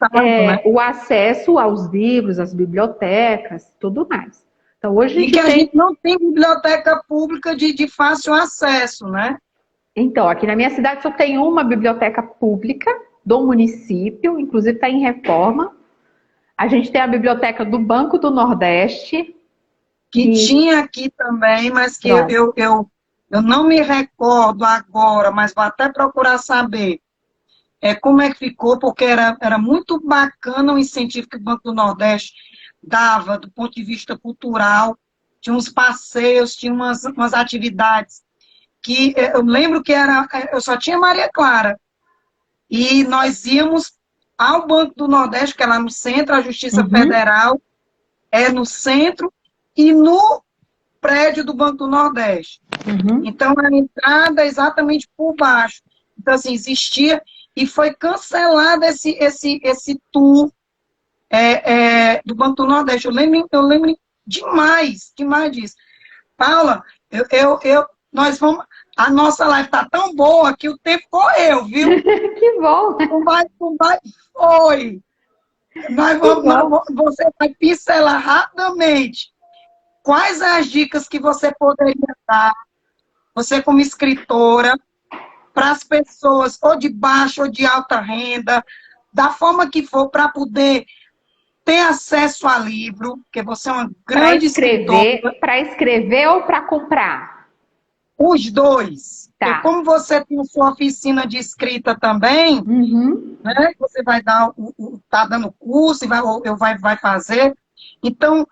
Speaker 2: o acesso aos livros, às bibliotecas, tudo mais. Então, hoje
Speaker 1: a gente não tem biblioteca pública de fácil acesso, né?
Speaker 2: Então, aqui na minha cidade só tem uma biblioteca pública do município, inclusive está em reforma. A gente tem a biblioteca do Banco do Nordeste.
Speaker 1: Que tinha aqui também, mas que eu não me recordo agora, mas vou até procurar saber como é que ficou, porque era muito bacana o incentivo que o Banco do Nordeste dava do ponto de vista cultural. Tinha uns passeios, tinha umas atividades que eu lembro que eu só tinha Maria Clara. E nós íamos ao Banco do Nordeste, que é lá no centro, a Justiça Federal é no centro, e no prédio do Banco do Nordeste. Então, a entrada é exatamente por baixo. Então, assim, existia, e foi cancelado esse tour do Banco do Nordeste. Eu lembro demais disso. Paula, nós vamos... A nossa live está tão boa que o tempo correu, viu?
Speaker 2: Que bom!
Speaker 1: Foi! Você vai pincelar rapidamente quais as dicas que você poderia dar, você como escritora, para as pessoas ou de baixa ou de alta renda, da forma que for, para poder ter acesso a livro, porque você é uma grande escritora.
Speaker 2: Para escrever ou para comprar?
Speaker 1: Os dois.
Speaker 2: Tá.
Speaker 1: Porque como você tem sua oficina de escrita também, né, você vai dar, tá dando curso, vai fazer. Então,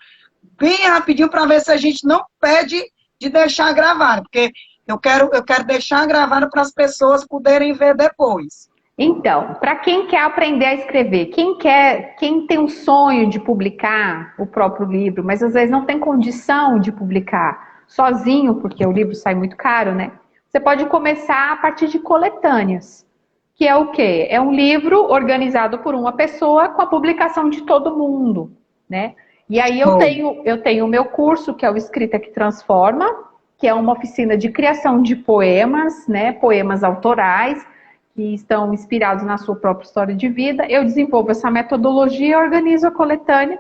Speaker 1: bem rapidinho para ver se a gente não pede de deixar gravado, porque eu quero deixar gravado para as pessoas poderem ver depois.
Speaker 2: Então, para quem quer aprender a escrever, quem tem um sonho de publicar o próprio livro, mas às vezes não tem condição de publicar sozinho, porque o livro sai muito caro, né? Você pode começar a partir de coletâneas, que é o quê? É um livro organizado por uma pessoa com a publicação de todo mundo, né? E aí eu tenho o meu curso, que é o Escrita que Transforma, que é uma oficina de criação de poemas, né? Poemas autorais, que estão inspirados na sua própria história de vida. Eu desenvolvo essa metodologia, organizo a coletânea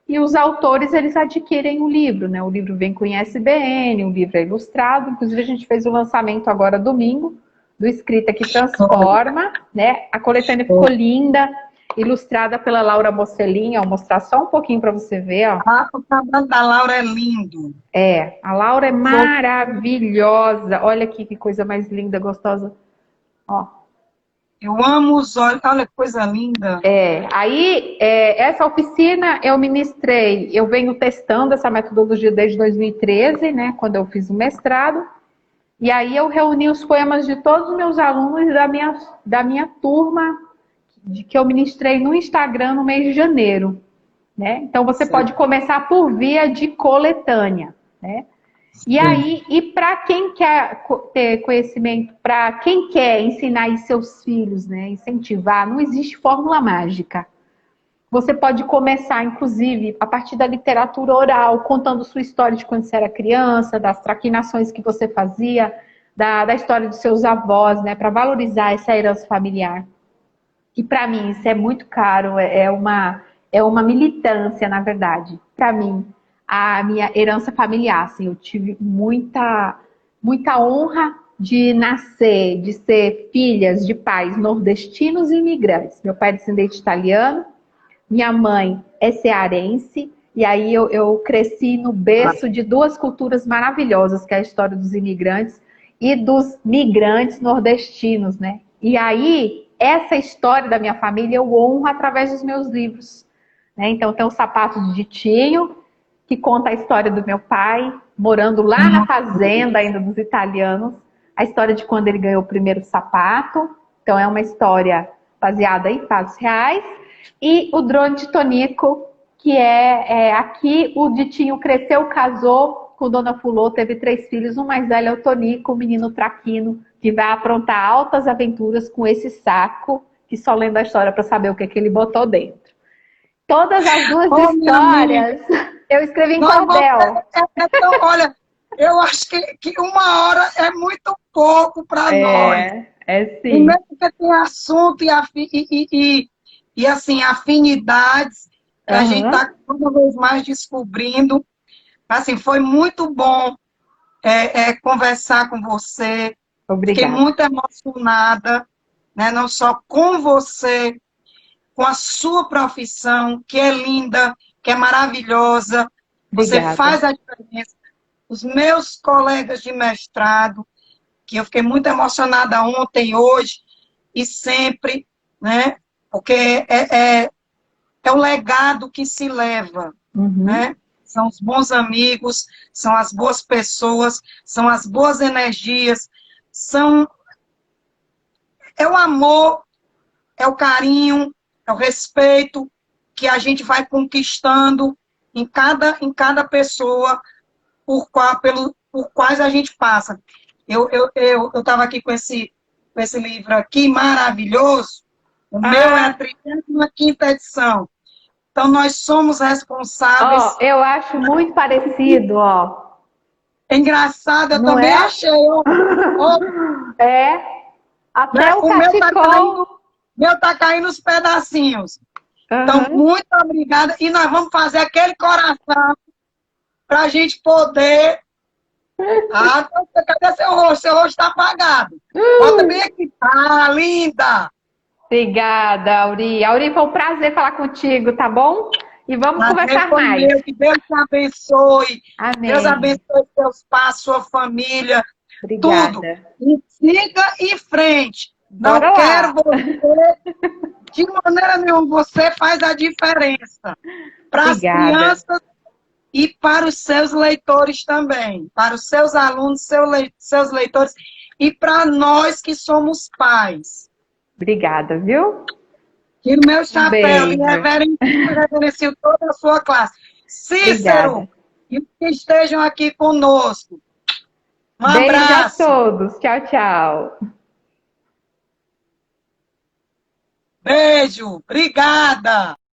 Speaker 2: e os autores, eles adquirem o livro, né? O livro vem com ISBN, o livro é ilustrado. Inclusive, a gente fez o lançamento agora domingo, do Escrita que Transforma, né? A coletânea ficou linda, ilustrada pela Laura Mocelin. Vou mostrar só um pouquinho para você ver, ó.
Speaker 1: O trabalho da Laura é lindo.
Speaker 2: A Laura é maravilhosa. Olha aqui que coisa mais linda, gostosa. Ó.
Speaker 1: Eu amo os olhos, olha que coisa linda.
Speaker 2: Essa oficina eu ministrei, eu venho testando essa metodologia desde 2013, né, quando eu fiz o mestrado, e aí eu reuni os poemas de todos os meus alunos da minha turma, que eu ministrei no Instagram no mês de janeiro, né? Então você pode começar por via de coletânea, né? E aí, e para quem quer ter conhecimento, para quem quer ensinar aí seus filhos, né, incentivar, não existe fórmula mágica. Você pode começar, inclusive, a partir da literatura oral, contando sua história de quando você era criança, das traquinações que você fazia, da história dos seus avós, né, para valorizar essa herança familiar. E para mim isso é muito caro, é uma militância, na verdade, para mim. A minha herança familiar, assim, eu tive muita honra de nascer, de ser filhas de pais nordestinos e imigrantes. Meu pai é descendente italiano, minha mãe é cearense, e aí eu cresci no berço de duas culturas maravilhosas, que é a história dos imigrantes e dos migrantes nordestinos, né? E aí, essa história da minha família eu honro através dos meus livros, né? Então tem o Sapato de Ditinho, que conta a história do meu pai, morando lá na fazenda ainda dos italianos, a história de quando ele ganhou o primeiro sapato. Então é uma história baseada em fatos reais. E o Drone de Tonico, que aqui o Ditinho cresceu, casou com Dona Fulô, teve 3 filhos, o mais velho é o Tonico, o menino traquino, que vai aprontar altas aventuras com esse saco, que só lendo a história para saber o que ele botou dentro. Todas as duas histórias eu escrevi em cordel.
Speaker 1: Então, olha, eu acho que 1 hora é muito pouco para nós.
Speaker 2: Sim.
Speaker 1: Primeiro porque tem assunto e assim, afinidades que a gente está cada vez mais descobrindo. Assim, foi muito bom conversar com você.
Speaker 2: Obrigada.
Speaker 1: Fiquei muito emocionada, né? Não só com você, com a sua profissão, que é linda, que é maravilhosa.
Speaker 2: Obrigada.
Speaker 1: Você faz a diferença. Os meus colegas de mestrado, que eu fiquei muito emocionada ontem, hoje e sempre, né? Porque é o legado que se leva, né? São os bons amigos, são as boas pessoas, são as boas energias, é o amor, é o carinho, é o respeito que a gente vai conquistando em cada pessoa por quais a gente passa. Eu estava aqui com esse livro aqui, maravilhoso. O meu é a 35ª edição. Então, nós somos responsáveis...
Speaker 2: eu acho muito parecido, ó.
Speaker 1: É engraçado, eu
Speaker 2: não
Speaker 1: também achei.
Speaker 2: Até o cachecol...
Speaker 1: Meu tá caindo os pedacinhos. Então, muito obrigada. E nós vamos fazer aquele coração para a gente poder... cadê seu rosto? Seu rosto está apagado. Volta bem aqui. Linda!
Speaker 2: Obrigada, Auri. Auri, foi um prazer falar contigo, tá bom? E vamos conversar mais.
Speaker 1: Que Deus te abençoe.
Speaker 2: Amém.
Speaker 1: Deus abençoe seus pais, sua família.
Speaker 2: Obrigada.
Speaker 1: Tudo. E siga em frente.
Speaker 2: Bora
Speaker 1: Não
Speaker 2: lá.
Speaker 1: quero você... De maneira nenhuma, você faz a diferença. Para as crianças e para os seus leitores também. Para os seus alunos, seus leitores. E para nós que somos pais.
Speaker 2: Obrigada, viu?
Speaker 1: Tiro meu chapéu e reverencio toda a sua classe. Cícero, e que estejam aqui conosco. Um abraço.
Speaker 2: Beijo a todos. Tchau, tchau.
Speaker 1: Beijo, obrigada!